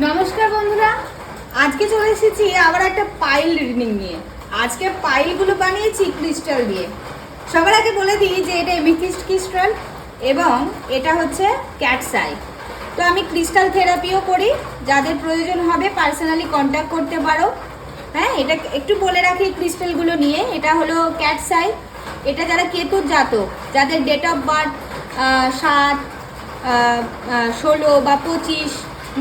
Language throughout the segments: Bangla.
নমস্কার বন্ধুরা, আজকে চলে এসেছি আবার একটা পাইল রিডিং নিয়ে। আজকে পাইলগুলো বানিয়েছি ক্রিস্টাল দিয়ে। সবার আগে বলে দিই যে এটা এমিথিস্ট ক্রিস্টাল এবং এটা হচ্ছে ক্যাটস আই। তো আমি ক্রিস্টাল থেরাপিও করি, যাদের প্রয়োজন হবে পার্সোনালি কন্ট্যাক্ট করতে পারো। হ্যাঁ, এটা একটু বলে রাখি ক্রিস্টালগুলো নিয়ে। এটা হলো ক্যাটস আই। এটা যারা কেতুর জাতক, যাদের ডেট অফ বার্থ 7, 16 বা 25,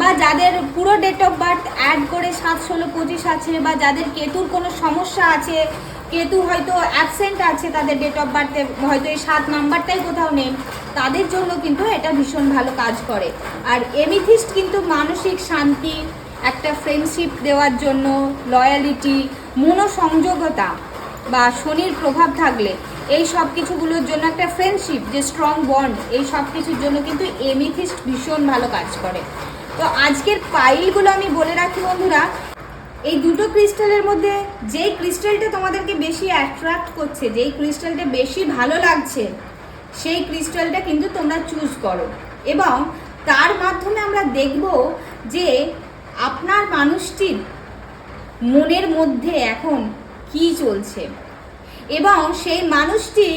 বা যাদের পুরো ডেট অফ বার্থ অ্যাড করে 7, 16, 25 আছে, বা যাদের কেতুর কোনো সমস্যা আছে, কেতু হয়তো অ্যাবসেন্ট আছে তাদের ডেট অফ বার্থে, হয়তো এই 7 নাম্বারটাই কোথাও নেই, তাদের জন্য কিন্তু এটা ভীষণ ভালো কাজ করে। আর এমিথিস্ট কিন্তু মানসিক শান্তি, একটা ফ্রেন্ডশিপ দেওয়ার জন্য, লয়ালিটি, মনোসংযোগতা বা শনির প্রভাব থাকলে এই সব কিছুগুলোর জন্য, একটা ফ্রেন্ডশিপ যে স্ট্রং বন্ড, এই সব কিছুর জন্য কিন্তু এমিথিস্ট ভীষণ ভালো কাজ করে। তো আজকের পাইলগুলো আমি বলে রাখি বন্ধুরা, এই দুটো ক্রিস্টালের মধ্যে যেই ক্রিস্টালটা তোমাদেরকে বেশি অ্যাট্রাক্ট করছে, যেই ক্রিস্টালটা বেশি ভালো লাগছে, সেই ক্রিস্টালটা কিন্তু তোমরা চুজ করো। এবং তার মাধ্যমে আমরা দেখব যে আপনার মানুষটির মনের মধ্যে এখন কি চলছে এবং সেই মানুষটি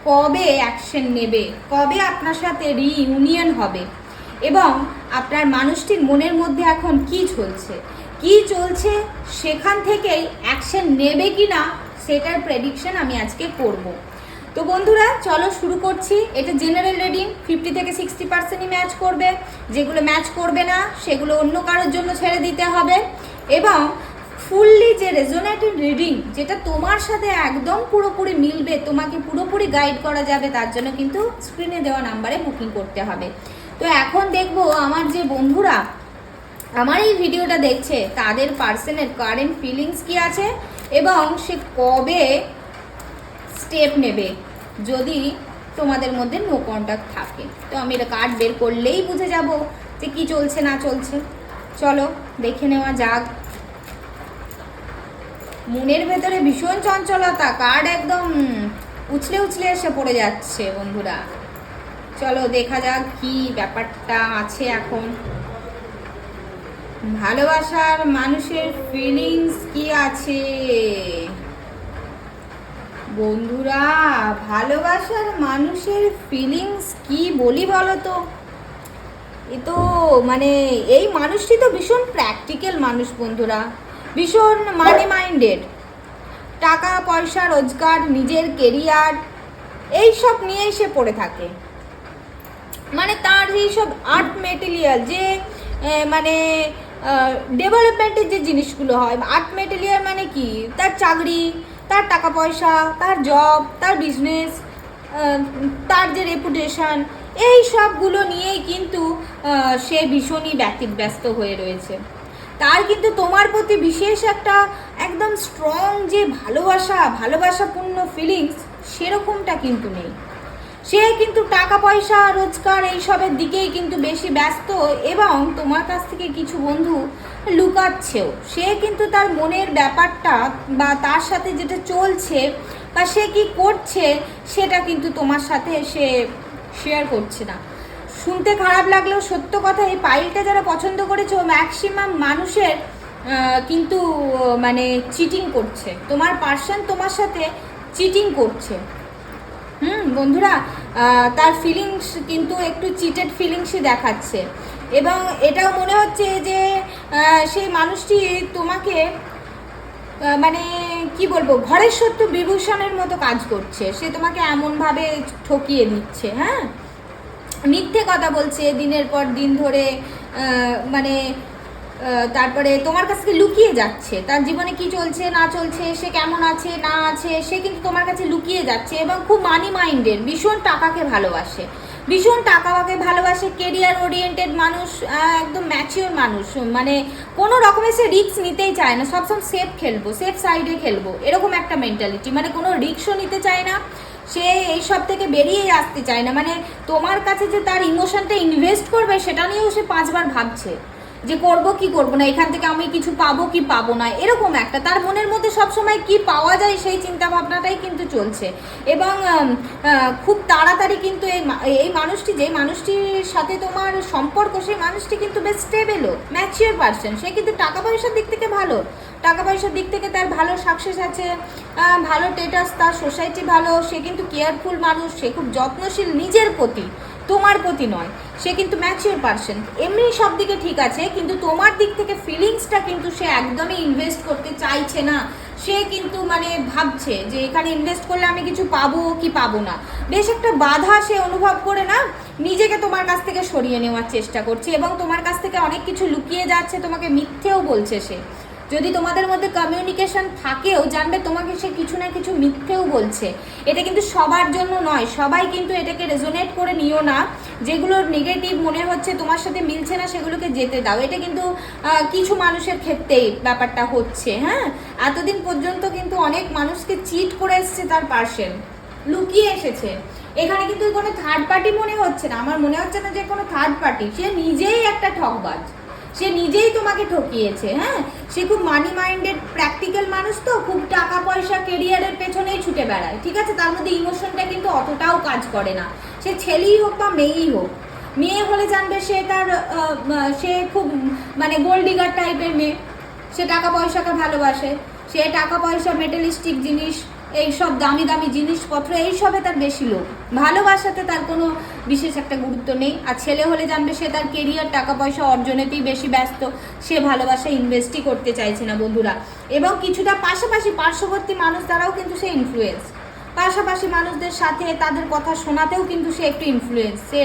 কবে অ্যাকশন নেবে, কবে আপনার সাথে রিইউনিয়ন হবে, এবং আপনার মানুষটির মনের মধ্যে এখন কি চলছে সেখান থেকেই অ্যাকশন নেবে কি না সেটার প্রেডিকশন আমি আজকে করব। তো বন্ধুরা চলো শুরু করছি। এটা জেনারেল রিডিং, 50 থেকে 60%ই ম্যাচ করবে। যেগুলো ম্যাচ করবে না সেগুলো অন্য কারোর জন্য ছেড়ে দিতে হবে। এবং ফুললি যে রেজোনেটিং রিডিং, যেটা তোমার সাথে একদম পুরোপুরি মিলবে, তোমাকে পুরোপুরি গাইড করা যাবে, তার জন্য কিন্তু স্ক্রিনে দেওয়া নাম্বারে বুকিং করতে হবে। তো এখন দেখবো আমার যে বন্ধুরা আমার এই ভিডিওটা দেখছে তাদের পার্সনের কারেন্ট ফিলিংস কি আছে এবং সে কবে স্টেপ নেবে যদি তোমাদের মধ্যে নো কন্ট্যাক্ট থাকে। তো আমি এটা কার্ড বের করলেই বুঝে যাব যে কি চলছে না চলছে। চলো দেখে নেওয়া যাক। মনের ভেতরে ভীষণ চঞ্চলতা, কার্ড একদম উছলে উছলে এসে পড়ে যাচ্ছে বন্ধুরা। চলো দেখা যাক কি ব্যাপারটা আছে এখন। ভালোবাসার মানুষের ফিলিংস কি আছে বন্ধুরা? ভালোবাসার মানুষের ফিলিংস কি বলি বলো তো? এ তো মানে এই মানুষটি তো ভীষণ প্র্যাকটিক্যাল মানুষ বন্ধুরা, ভীষণ মানি মাইন্ডেড। টাকা পয়সা রোজগার, নিজের কেরিয়ার, এই সব নিয়েই সে পড়ে থাকে। মানে তার এইসব আর্ট মেটেরিয়াল যে মানে ডেভেলপমেন্টের যে জিনিসগুলো হয়, আর্ট মেটেরিয়াল মানে কি, তার চাকরি, তার টাকা পয়সা, তার জব, তার বিজনেস, তার যে রেপুটেশন, এই সবগুলো নিয়েই কিন্তু সে ভীষণই ব্যতিব্যস্ত হয়ে রয়েছে। তার কিন্তু তোমার প্রতি বিশেষ একটা একদম স্ট্রং যে ভালোবাসাপূর্ণ ফিলিংস সেরকমটা কিন্তু নেই। সে কিন্তু টাকা পয়সা রোজগার এইসবের দিকেই কিন্তু বেশি ব্যস্ত, এবং তোমার কাছ থেকে কিছু বন্ধু লুকাচ্ছেও। সে কিন্তু তার মনের ব্যাপারটা বা তার সাথে যেটা চলছে বা সে কি করছে সেটা কিন্তু তোমার সাথে সে শেয়ার করছে না। শুনতে খারাপ লাগলেও সত্য কথা, এই পাইলটা যারা পছন্দ করেছো ম্যাক্সিমাম মানুষের কিন্তু মানে চিটিং করছে। তোমার পার্সন তোমার সাথে চিটিং করছে। বন্ধুরা, তার ফিলিংস কিন্তু একটু চিটেড ফিলিংসই দেখাচ্ছে। এবং এটাও মনে হচ্ছে যে সেই মানুষটি তোমাকে মানে কি বলবো, ঘরের শত্রু বিভূষণের মতো কাজ করছে। সে তোমাকে এমনভাবে ঠকিয়ে দিচ্ছে, হ্যাঁ, মিথ্যে কথা বলছে দিনের পর দিন ধরে, মানে তারপরে তোমার কাছ থেকে লুকিয়ে যাচ্ছে। তার জীবনে কি চলছে না চলছে, সে কেমন আছে না আছে, সে কিন্তু তোমার কাছে লুকিয়ে যাচ্ছে। এবং খুব মানি মাইন্ডেড, ভীষণ টাকাকে ভালোবাসে, কেরিয়ার ওরিয়েন্টেড মানুষ, একদম ম্যাচিওর মানুষ। মানে কোনো রকমের সে রিস্ক নিতেই চায় না, সবসময় সেফ সাইডে খেলবো, এরকম একটা মেন্টালিটি। মানে কোনো রিস্কও নিতে চায় না, সে এই সব থেকে বেরিয়েই আসতে চায় না। মানে তোমার কাছে যে তার ইমোশনটা ইনভেস্ট করবে সেটা নিয়েও সে 5 বার ভাবছে। যে করব কি করব না, এখান থেকে আমি কিছু পাবো কি পাবো না, এরকম একটা তার মনের মধ্যে সবসময় কি পাওয়া যায় সেই চিন্তা ভাবনাটাই কিন্তু চলছে। এবং খুব তাড়াতাড়ি কিন্তু এই মানুষটি, যে মানুষটির সাথে তোমার সম্পর্ক, সেই মানুষটি কিন্তু বেশ স্টেবেলও, ম্যাচিওর পারসন। সে কিন্তু টাকা পয়সার দিক থেকে ভালো, টাকা পয়সার দিক থেকে তার ভালো সাকসেস আছে, ভালো স্ট্যাটাস, তার সোসাইটি ভালো, সে কিন্তু কেয়ারফুল মানুষ, সে খুব যত্নশীল নিজের প্রতি, তোমার প্রতি নয়। সে কিন্তু ম্যাচিওর পারসন, এমনি সব দিকে ঠিক আছে, কিন্তু তোমার দিক থেকে ফিলিংসটা কিন্তু সে একদমই ইনভেস্ট করতে চাইছে না। সে কিন্তু মানে ভাবছে যে এখানে ইনভেস্ট করলে আমি কিছু পাবো কি পাবো না, বেশ একটা বাধা সে অনুভব করে না নিজেকে তোমার কাছ থেকে সরিয়ে নেওয়ার চেষ্টা করছে, এবং তোমার কাছ থেকে অনেক কিছু লুকিয়ে যাচ্ছে, তোমাকে মিথ্যেও বলছে সে। যদি তোমাদের মধ্যে কমিউনিকেশন থাকেও, জানবে তোমাকে সে কিছু না কিছু মিথ্যেও বলছে। এটা কিন্তু সবার জন্য নয়, সবাই কিন্তু এটাকে রেজোনেট করে নিও না। যেগুলো নেগেটিভ মনে হচ্ছে তোমার সাথে মিলছে না, সেগুলোকে যেতে দাও। এটা কিন্তু কিছু মানুষের ক্ষেত্রেই ব্যাপারটা হচ্ছে। হ্যাঁ, এতদিন পর্যন্ত কিন্তু অনেক মানুষকে চিট করে এসছে তার পার্সন, লুকিয়ে এসেছে। এখানে কিন্তু কোনো থার্ড পার্টি মনে হচ্ছে না, আমার মনে হচ্ছে না যে কোনো থার্ড পার্টি, সে নিজেই একটা ঠকবাজ, সে নিজেই তোমাকে ঠকিয়েছে। হ্যাঁ, সে খুব মানি মাইন্ডেড প্র্যাকটিক্যাল মানুষ, তো খুব টাকা পয়সা কেরিয়ারের পেছনেই ছুটে বেড়ায়, ঠিক আছে। তার মধ্যে ইমোশনটা কিন্তু অতটাও কাজ করে না, সে ছেলেই হোক বা মেয়েই হোক। মেয়ে হলে জানবে সে তার সে খুব মানে গোল্ড ডিগার টাইপের মেয়ে, সে টাকা পয়সাকে ভালোবাসে, সে টাকা পয়সা, মেটালিস্টিক জিনিস, এইসব দামি দামি জিনিসপত্র, এইসবে তার বেশি লোক, ভালোবাসাতে তার কোনো বিশেষ একটা গুরুত্ব নেই। আর ছেলে হলে জানবে সে তার কেরিয়ার, টাকা পয়সা অর্জনেতেই বেশি ব্যস্ত, সে ভালোবাসা ইনভেস্টই করতে চাইছে না বন্ধুরা। এবং কিছুটা পাশাপাশি পার্শ্ববর্তী মানুষ দ্বারাও কিন্তু সে ইনফ্লুয়েন্স, পাশাপাশি মানুষদের সাথে তাদের কথা শোনাতেও কিন্তু সে একটু ইনফ্লুয়েন্স, সে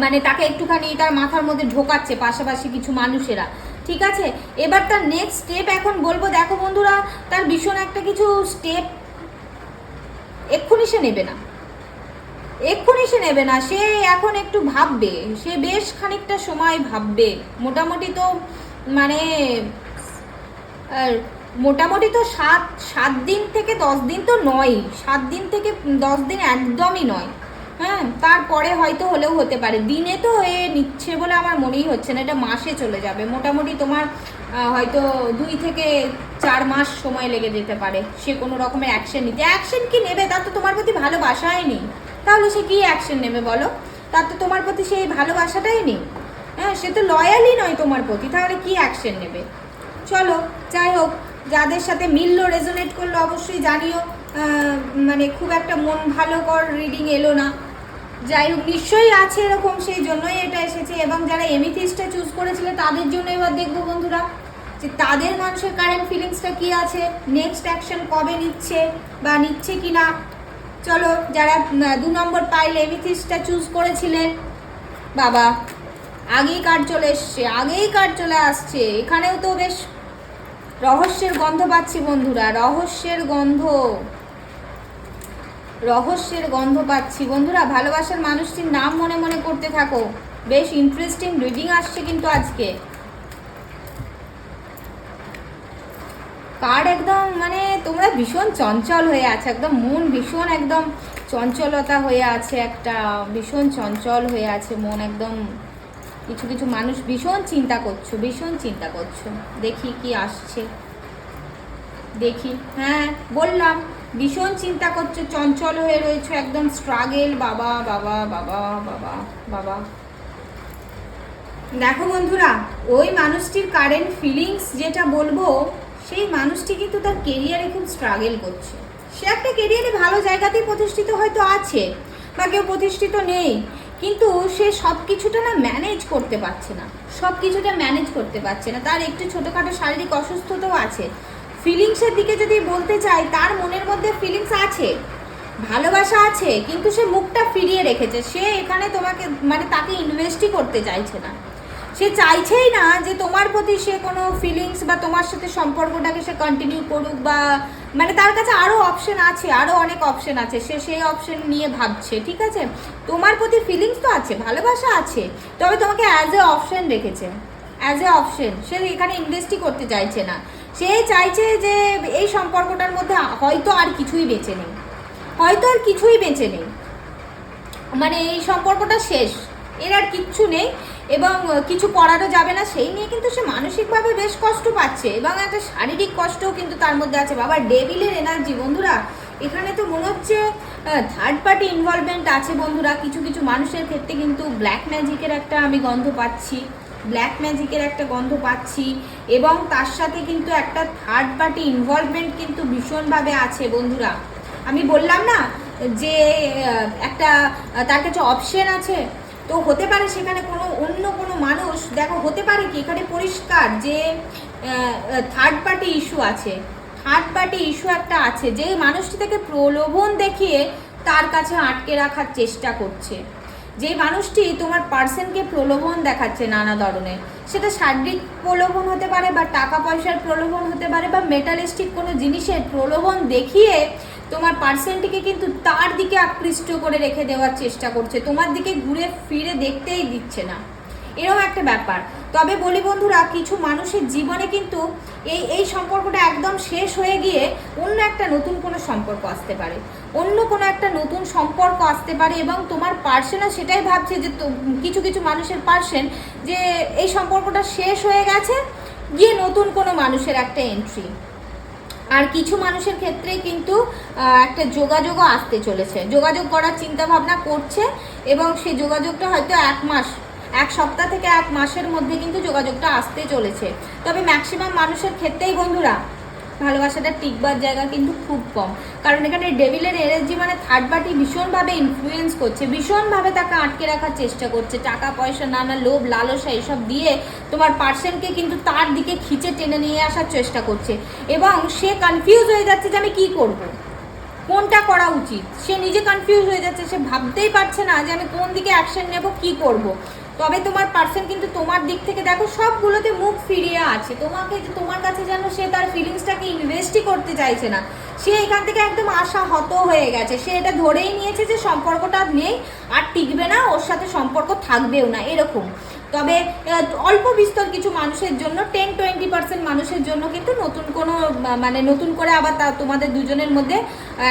মানে তাকে একটুখানি তার মাথার মধ্যে ঢোকাচ্ছে পাশাপাশি কিছু মানুষেরা, ঠিক আছে। এবার তার নেক্সট স্টেপ এখন বলবো, দেখো বন্ধুরা, তার ভীষণ একটা কিছু স্টেপ এক্ষুনি সে নেবে না, এক্ষুনি সে নেবে না, সে এখন একটু ভাববে, সে বেশ খানিকটা সময় ভাববে। মোটামুটি তো মানে মোটামুটি তো সাত দিন থেকে 10 দিন তো নয়, 7 দিন থেকে 10 দিন একদমই নয়। হ্যাঁ, তারপরে হয়তো হলেও হতে পারে, দিনে তো হয়ে নিচ্ছে বলে আমার মনেই হচ্ছে না, এটা মাসে চলে যাবে। মোটামুটি তোমার হয়তো 2 থেকে 4 মাস সময় লেগে যেতে পারে সে কোনো রকমের অ্যাকশন নিতে। অ্যাকশন কি নেবে, তার তো তোমার প্রতি ভালোবাসাই নেই, তাহলে সে কি অ্যাকশন নেবে বলো? তার তো তোমার প্রতি সেই ভালোবাসাটাই নেই। হ্যাঁ, সে তো লয়ালই নয় তোমার প্রতি, তাহলে কি অ্যাকশন নেবে? চলো, যাই হোক, যাদের সাথে মিললো, রেজোনেট করলো, অবশ্যই জানিও। মানে খুব একটা মন ভালো কর রিডিং এলো না, যাই হোক, নিশ্চয়ই আছে এরকম, সেই জন্যই এটা এসেছে। এবং যারা এমিথিস্টটা চুজ করেছিল তাদের জন্য এবার দেখবো বন্ধুরা যে তাদের মানুষের কারেন্ট ফিলিংসটা কি আছে, নেক্সট অ্যাকশন কবে নিচ্ছে বা নিচ্ছে কি না। চলো, যারা 2 নম্বর পাইল এমিথিস্টটা চুজ করেছিলেন, বাবা আগেই কার্ড চলে এসছে, আগেই কার্ড চলে আসছে। এখানেও তো বেশ রহস্যের গন্ধ পাচ্ছি বন্ধুরা, রহস্যের গন্ধ, রহস্যের গন্ধ পাচ্ছি বন্ধুরা। ভালোবাসার মানুষটির নাম মনে মনে করতে থাকো, বেশ ইন্টারেস্টিং রিডিং আসছে কিন্তু আজকে। কার্ড একদম মানে তোমরা ভীষণ চঞ্চল হয়ে আছে, একদম মন ভীষণ একদম চঞ্চলতা হয়ে আছে, একটা ভীষণ চঞ্চল হয়ে আছে মন একদম। কিছু কিছু মানুষ ভীষণ চিন্তা করছো, ভীষণ চিন্তা করছো। দেখি কি আসছে, দেখি। হ্যাঁ, বললাম ভীষণ চিন্তা করছো, চঞ্চল হয়ে রয়েছে, একদম স্ট্রাগেল। বাবা বাবা বাবা বাবা বাবা, দেখো বন্ধুরা, ওই মানুষটির কারেন্ট ফিলিংস যেটা বলবো, সেই মানুষটি কিন্তু তার কেরিয়ারে খুব স্ট্রাগল করছে। সে একটা কেরিয়ারে ভালো জায়গাতেই প্রতিষ্ঠিত হয়তো আছে, বা কেউ প্রতিষ্ঠিত নেই, কিন্তু সে সব কিছুটা না ম্যানেজ করতে পারছে না, সব কিছুটা ম্যানেজ করতে পারছে না। তার একটু ছোটোখাটো শারীরিক অসুস্থতাও আছে। ফিলিংসের দিকে যদি বলতে চাই, তার মনের মধ্যে ফিলিংস আছে, ভালোবাসা আছে, কিন্তু সে মুখটা ফিরিয়ে রেখেছে। সে এখানে তোমাকে মানে তাকে ইনভেস্টই করতে চাইছে না, সে চাইছেই না যে তোমার প্রতি সে কোনো ফিলিংস বা তোমার সাথে সম্পর্কটাকে সে কন্টিনিউ করুক, বা মানে তার কাছে আরও অপশন আছে, আরও অনেক অপশন আছে, সে সেই অপশন নিয়ে ভাবছে, ঠিক আছে। তোমার প্রতি ফিলিংস তো আছে, ভালোবাসা আছে, তবে তোমাকে অ্যাজ এ অপশন রেখেছে, অ্যাজ এ অপশন। সে এখানে ইনভেস্টই করতে চাইছে না, সে চাইছে যে এই সম্পর্কটার মধ্যে হয়তো আর কিছুই বেঁচে নেই, হয়তো আর কিছুই বেঁচে নেই, মানে এই সম্পর্কটা শেষ, এর আর কিচ্ছু নেই এবং কিছু করারও যাবে না, সেই নিয়ে কিন্তু সে মানসিকভাবে বেশ কষ্ট পাচ্ছে এবং একটা শারীরিক কষ্টও কিন্তু তার মধ্যে আছে। বাবা ডেভিলের এনার্জি বন্ধুরা, এখানে তো মনে হচ্ছে থার্ড পার্টি ইনভলভমেন্ট আছে বন্ধুরা। কিছু কিছু মানুষের ক্ষেত্রে কিন্তু ব্ল্যাক ম্যাজিকের একটা আমি গন্ধ পাচ্ছি, ব্ল্যাক ম্যাজিকের একটা গন্ধ পাচ্ছি এবং তার সাথে কিন্তু একটা থার্ড পার্টি ইনভলভমেন্ট কিন্তু ভীষণভাবে আছে বন্ধুরা। আমি বললাম না যে একটা তার কাছে অপশন আছে, তো হতে পারে সেখানে কোনো অন্য কোনো মানুষ, দেখো হতে পারে কি এখানে পরিষ্কার যে থার্ড পার্টি ইস্যু আছে, থার্ড পার্টি ইস্যু একটা আছে, যে মানুষটি থেকে প্রলোভন দেখিয়ে তার কাছে আটকে রাখার চেষ্টা করছে। যে মানুষটি তোমার পার্সনকে প্রলোভন দেখাচ্ছে নানা ধরনের, সেটা শারীরিক প্রলোভন হতে পারে বা টাকা পয়সার প্রলোভন হতে পারে বা মেটালিস্টিক কোনো জিনিসের প্রলোভন দেখিয়ে তোমার পার্সনটিকে কিন্তু তার দিকে আকৃষ্ট করে রেখে দেওয়ার চেষ্টা করছে, তোমার দিকে ঘুরে ফিরে দেখতেই দিচ্ছে না, এরকম একটা ব্যাপার। তবে বলি বন্ধুরা, কিছু মানুষের জীবনে কিন্তু এই সম্পর্কটা একদম শেষ হয়ে গিয়ে অন্য একটা নতুন কোনো সম্পর্ক আসতে পারে, অন্য কোনো একটা নতুন সম্পর্ক আসতে পারে এবং তোমার পার্সনও সেটাই ভাবছে যে কিছু কিছু মানুষের পার্সন যে এই সম্পর্কটা শেষ হয়ে গেছে, গিয়ে নতুন কোনো মানুষের একটা এন্ট্রি। আর কিছু মানুষের ক্ষেত্রে কিন্তু একটা যোগাযোগও আসতে চলেছে, যোগাযোগ করার চিন্তা ভাবনা করছে এবং সেই যোগাযোগটা হয়তো 1 মাস, 1 সপ্তাহ থেকে 1 মাসের মধ্যে কিন্তু যোগাযোগটা আসতে চলেছে। তবে ম্যাক্সিমাম মানুষের ক্ষেত্রেই বন্ধুরা ভালোবাসাটা টিকবার জায়গা কিন্তু খুব কম, কারণ এখানে ডেভিলের এনার্জি মানে থার্ড পার্টি ভীষণভাবে ইনফ্লুয়েন্স করছে, ভীষণভাবে তাকে আটকে রাখার চেষ্টা করছে, টাকা পয়সা নানা লোভ লালসা এইসব দিয়ে তোমার পার্সনকে কিন্তু তার দিকে খিচে টেনে নিয়ে আসার চেষ্টা করছে এবং সে কনফিউজ হয়ে যাচ্ছে যে আমি কী করব, কোনটা করা উচিত। সে নিজে কনফিউজ হয়ে যাচ্ছে, সে ভাবতেই পারছে না যে আমি কোন দিকে অ্যাকশন নেব, কি করব। তবে তোমার পার্সন কিন্তু তোমার দিক থেকে দেখো সবগুলোতে মুখ ফিরিয়ে আছে, তোমার কাছে যেন সে তার ফিলিংসটাকে ইনভেস্টই করতে চাইছে না, সে এখান থেকে একদম আশাহত হয়ে গেছে, সে এটা ধরেই নিয়েছে যে সম্পর্কটা নেই আর টিকবে না, ওর সাথে সম্পর্ক থাকবেও না এরকম। তবে অল্প বিস্তর কিছু মানুষের জন্য 10-20% মানুষের জন্য কিন্তু নতুন কোনো মানে নতুন করে আবার তোমাদের দুজনের মধ্যে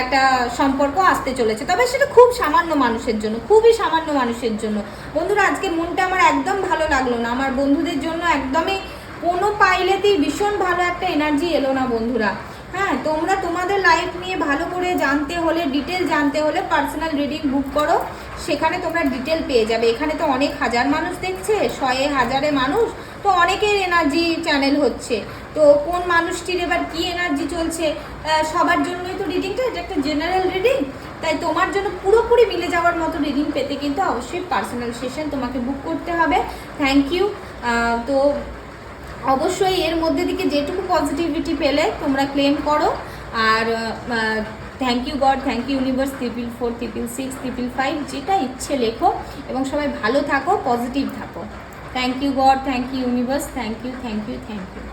একটা সম্পর্ক আসতে চলেছে, তবে সেটা খুব সামান্য মানুষের জন্য, খুবই সামান্য মানুষের জন্য। বন্ধুরা আজকে মনটা আমার একদম ভালো লাগলো না, আমার বন্ধুদের জন্য একদমই কোনো পাইলেতেই ভীষণ ভালো একটা এনার্জি এলো না বন্ধুরা। হ্যাঁ, তোমরা তোমাদের লাইফ নিয়ে ভালো করে জানতে হলে, ডিটেল জানতে হলে পার্সোনাল রিডিং বুক করো, সেখানে তোমরা ডিটেল পেয়ে যাবে। এখানে তো অনেক হাজার মানুষ দেখছে, 100-1000 মানুষ, তো অনেকের এনার্জি চ্যানেল হচ্ছে, তো কোন মানুষটির এবার কি এনার্জি চলছে সবার জন্যই তো রিডিংটা, এটা একটা জেনারেল রিডিং, তাই তোমার জন্য পুরোপুরি মিলে যাওয়ার মতো রিডিং পেতে কিন্তু অবশ্যই পার্সোনাল সেশন তোমাকে বুক করতে হবে। Thank you. তো অবশ্যই এর মধ্যে থেকে যেটুকু পজিটিভিটি পেলে তোমরা ক্লেম করো, আর thank you God, thank you universe, 444, 666, 555, যেটা ইচ্ছে লেখো এবং সবাই ভালো থাকো, পজিটিভ থাকো। Thank you God, thank you universe, thank you, thank you, thank you.